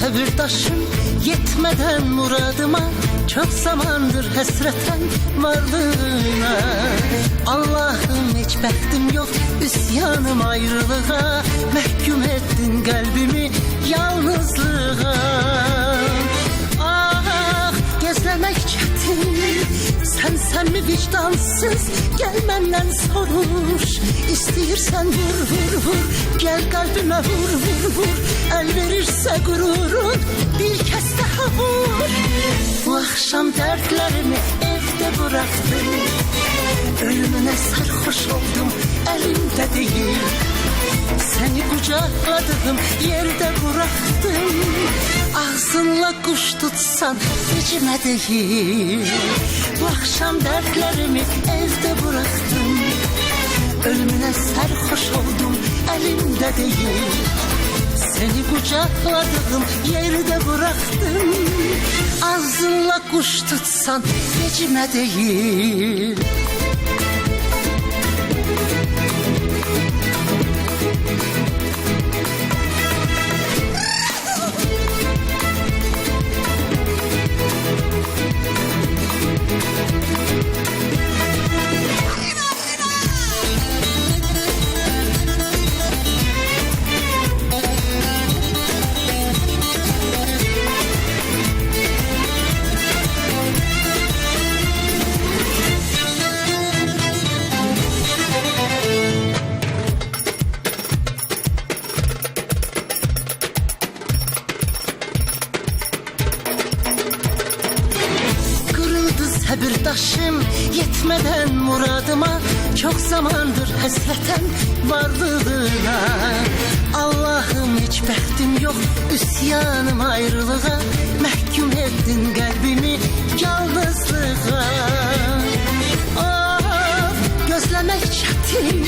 Sevdaşım yetmeden muradıma, çok zamandır hasreten varlığına. Allah'ım hiç bəxtim yok, üsyanım ayrılığa, məhkum ettin kalbimi yalnızlığa. Ah, gözlemek çetin, sen mi vicdansız, gel benden soruş. İstəyirsən vur vur vur, gel kalbime vur vur vur. El verirse gururun bir kez daha vur. Bu akşam dertlerimi evde bıraktım, ölümüne sarhoş oldum, elimde değil. Seni kucakladığım yerde bıraktım, ağzınla kuş tutsan içime değil. Bu akşam dertlerimi evde bıraktım, ölümüne sarhoş oldum, elimde değil. Seni kucakladığım yerde bıraktım, ağzınla kuş tutsan içime değil. Sabırdaşım yetmeden muradıma, çok zamandır hasreten varlığına. Allah'ım hiç bəxtim yok, üsyanım ayrılığa, məhkum ettin kalbimi yalnızlığa. Ah, gözlemek çetin,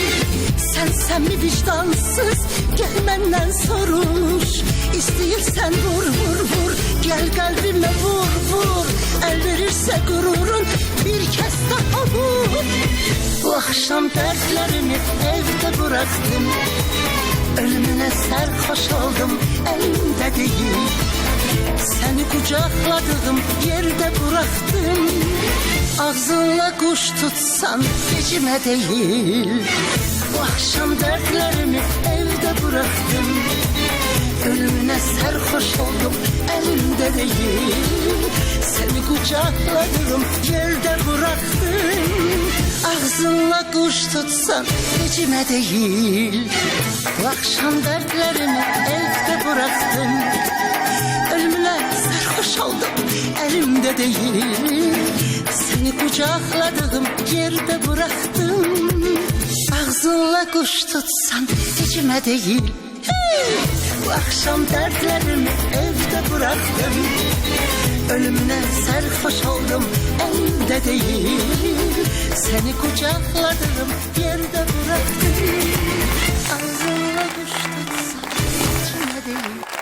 sen mi vicdansız, gel benden soruş. İstəyirsən vur vur vur, gel kalbime vur vur. El verirse gururun bir kez daha vur. Bu akşam dertlerimi evde bıraktım, ölümüne sarhoş oldum, elimde değil. Seni kucakladığım yerde bıraktım, ağzınla kuş tutsan içime değil. Bu akşam dertlerimi evde bıraktım, ölümüne sarhoş oldum, elimde değil. Seni kucakladığım yerde bıraktım, ağzınla kuş tutsan içime değil. Bu akşam dertlerimi evde bıraktım, ölümüne sarhoş oldum, elimde değil. Seni kucakladığım yerde bıraktım, ağzınla kuş tutsan içime değil. Bu akşam dertlerimi evde bıraktım, ölümüne sarhoş oldum, elimde değil. Seni kucakladığım yerde bıraktım, ağzınla kuş tutsan